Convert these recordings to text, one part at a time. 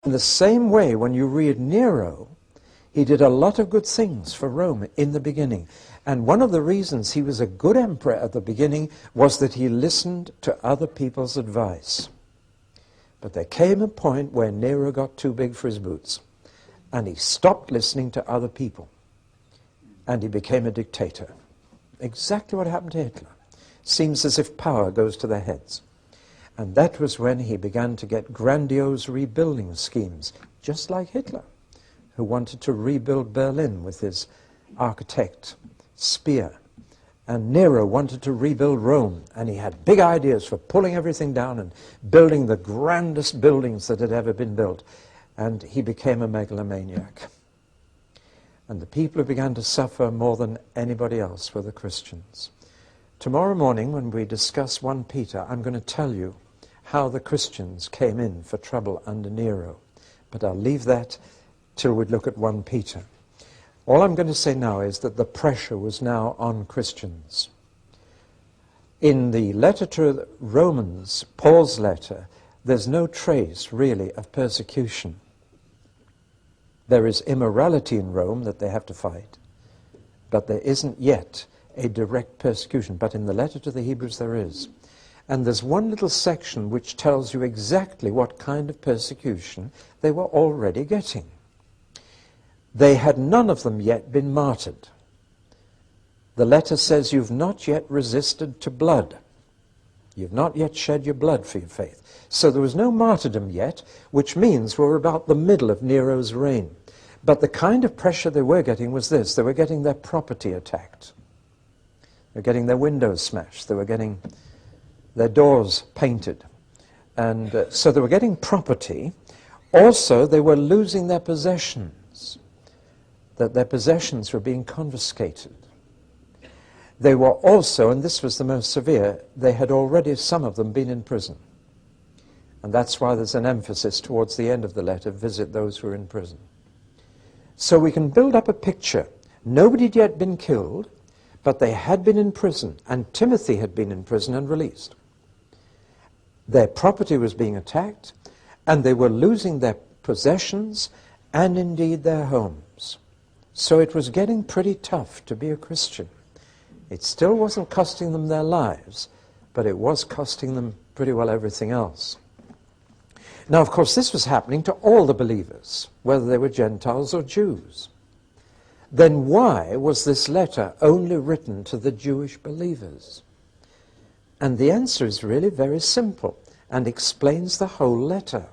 In the same way, when you read Nero, he did a lot of good things for Rome in the beginning. And one of the reasons he was a good emperor at the beginning was that he listened to other people's advice. But there came a point where Nero got too big for his boots, and he stopped listening to other people, and he became a dictator. Exactly what happened to Hitler. Seems as if power goes to their heads. And that was when he began to get grandiose rebuilding schemes, just like Hitler, who wanted to rebuild Berlin with his architect, Speer. And Nero wanted to rebuild Rome, and he had big ideas for pulling everything down and building the grandest buildings that had ever been built. And he became a megalomaniac. And the people who began to suffer more than anybody else were the Christians. Tomorrow morning, when we discuss 1 Peter, I'm going to tell you how the Christians came in for trouble under Nero. But I'll leave that till we look at 1 Peter. All I'm going to say now is that the pressure was now on Christians. In the letter to the Romans, Paul's letter, there's no trace, really, of persecution. There is immorality in Rome that they have to fight, but there isn't yet a direct persecution. But in the letter to the Hebrews there is. And there's one little section which tells you exactly what kind of persecution they were already getting. They had none of them yet been martyred. The letter says you've not yet resisted to blood. You've not yet shed your blood for your faith. So there was no martyrdom yet, which means we're about the middle of Nero's reign. But the kind of pressure they were getting was this. They were getting their property attacked. They were getting their windows smashed. They were getting their doors painted. And so they were getting property. Also, they were losing their possessions, that their possessions were being confiscated. They were also, and this was the most severe, they had already, some of them, been in prison. And that's why there's an emphasis towards the end of the letter, visit those who are in prison. So we can build up a picture. Nobody had yet been killed, but they had been in prison, and Timothy had been in prison and released. Their property was being attacked, and they were losing their possessions, and indeed their homes. So it was getting pretty tough to be a Christian. It still wasn't costing them their lives, but it was costing them pretty well everything else. Now, of course, this was happening to all the believers, whether they were Gentiles or Jews. Then why was this letter only written to the Jewish believers? And the answer is really very simple and explains the whole letter.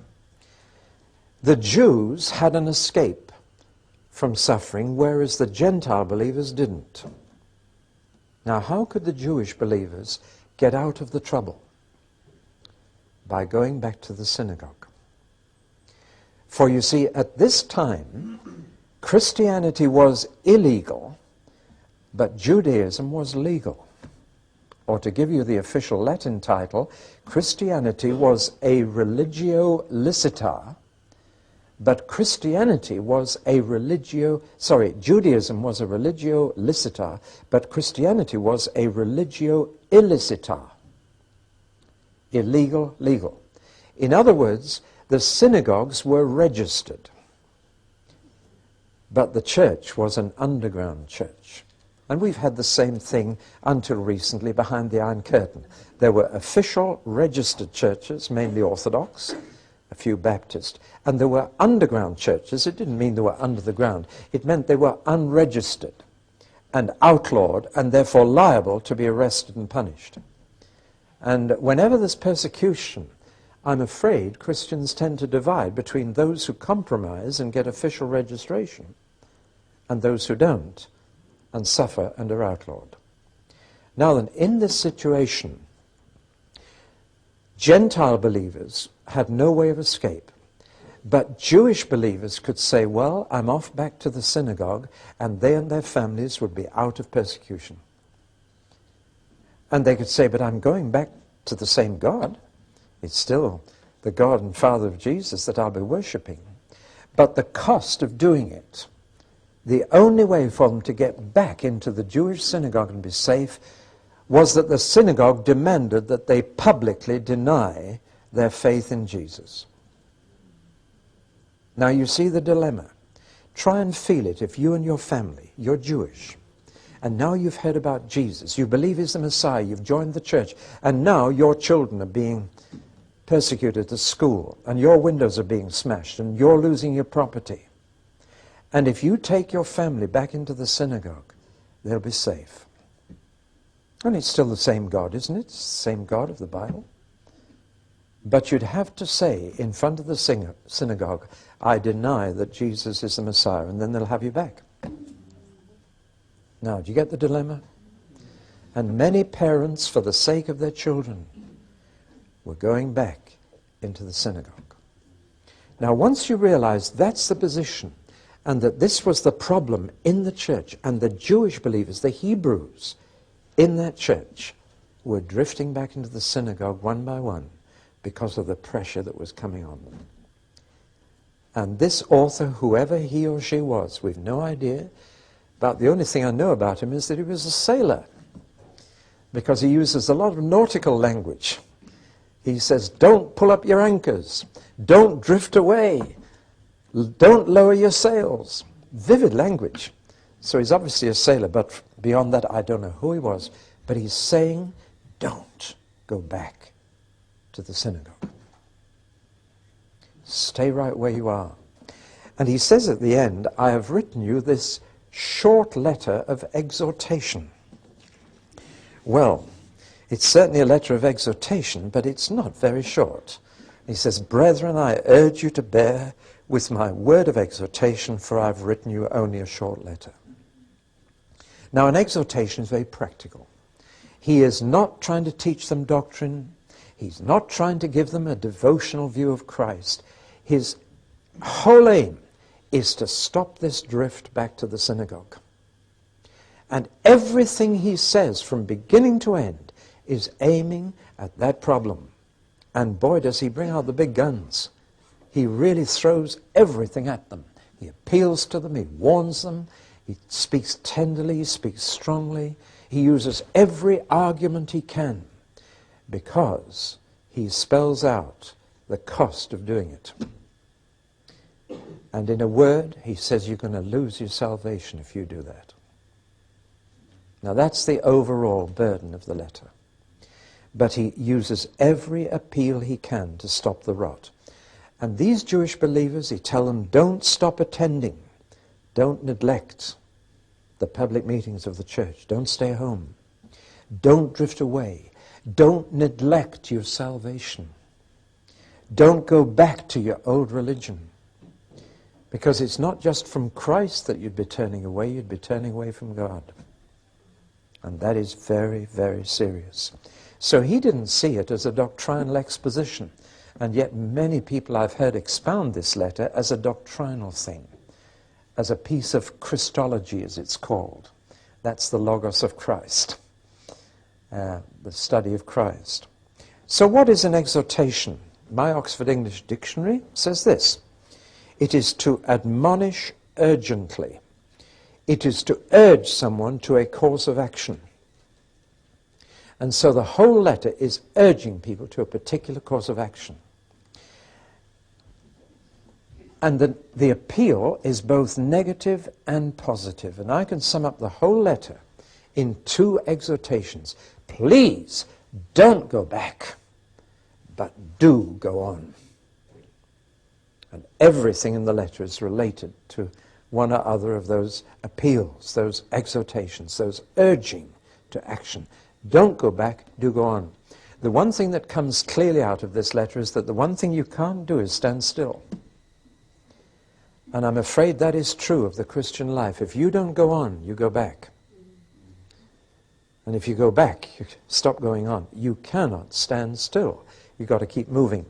The Jews had an escape from suffering, whereas the Gentile believers didn't. Now, how could the Jewish believers get out of the trouble? By going back to the synagogue. For you see, at this time, Christianity was illegal, but Judaism was legal. Or to give you the official Latin title, Christianity was a religio licita, but Judaism was a religio licita, but Christianity was a religio illicita. Illegal, legal. In other words, the synagogues were registered, but the church was an underground church. And we've had the same thing until recently behind the Iron Curtain. There were official registered churches, mainly Orthodox, a few Baptist, and there were underground churches. It didn't mean they were under the ground. It meant they were unregistered and outlawed and therefore liable to be arrested and punished. And whenever there's persecution, I'm afraid Christians tend to divide between those who compromise and get official registration and those who don't and suffer and are outlawed. Now then, in this situation, Gentile believers had no way of escape, but Jewish believers could say, well, I'm off back to the synagogue, and they and their families would be out of persecution. And they could say, but I'm going back to the same God. It's still the God and Father of Jesus that I'll be worshipping. But the cost of doing it, the only way for them to get back into the Jewish synagogue and be safe was that the synagogue demanded that they publicly deny their faith in Jesus. Now you see the dilemma. Try and feel it if you and your family, you're Jewish, and now you've heard about Jesus, you believe he's the Messiah, you've joined the church, and now your children are being persecuted at school, and your windows are being smashed, and you're losing your property. And if you take your family back into the synagogue, they'll be safe. And it's still the same God, isn't it? It's the same God of the Bible. But you'd have to say in front of the synagogue, I deny that Jesus is the Messiah, and then they'll have you back. Now, do you get the dilemma? And many parents, for the sake of their children, were going back into the synagogue. Now, once you realize that's the position, and that this was the problem in the church, and the Jewish believers, the Hebrews in that church, were drifting back into the synagogue one by one because of the pressure that was coming on them. And this author, whoever he or she was, we've no idea, but the only thing I know about him is that he was a sailor, because he uses a lot of nautical language. He says, don't pull up your anchors, don't drift away, don't lower your sails. Vivid language. So he's obviously a sailor, but beyond that I don't know who he was. But he's saying, don't go back to the synagogue. Stay right where you are. And he says at the end, I have written you this short letter of exhortation. Well, it's certainly a letter of exhortation, but it's not very short. He says, brethren, I urge you to bear with my word of exhortation, for I've written you only a short letter. Now, an exhortation is very practical. He is not trying to teach them doctrine. He's not trying to give them a devotional view of Christ. His whole aim is to stop this drift back to the synagogue. And everything he says from beginning to end is aiming at that problem. And boy, does he bring out the big guns. He really throws everything at them. He appeals to them, he warns them, he speaks tenderly, he speaks strongly. He uses every argument he can because he spells out the cost of doing it. And in a word, he says you're going to lose your salvation if you do that. Now that's the overall burden of the letter. But he uses every appeal he can to stop the rot. And these Jewish believers, he tells them, don't stop attending. Don't neglect the public meetings of the church. Don't stay home. Don't drift away. Don't neglect your salvation. Don't go back to your old religion. Because it's not just from Christ that you'd be turning away, you'd be turning away from God. And that is very, very serious. So he didn't see it as a doctrinal exposition. And yet many people I've heard expound this letter as a doctrinal thing, as a piece of Christology, as it's called. That's the Logos of Christ, the study of Christ. So what is an exhortation? My Oxford English Dictionary says this: it is to admonish urgently. It is to urge someone to a course of action. And so the whole letter is urging people to a particular course of action. And the appeal is both negative and positive. And I can sum up the whole letter in two exhortations. Please don't go back, but do go on. And everything in the letter is related to one or other of those appeals, those exhortations, those urging to action. Don't go back, do go on. The one thing that comes clearly out of this letter is that the one thing you can't do is stand still. And I'm afraid that is true of the Christian life. If you don't go on, you go back. And if you go back, you stop going on. You cannot stand still. You've got to keep moving.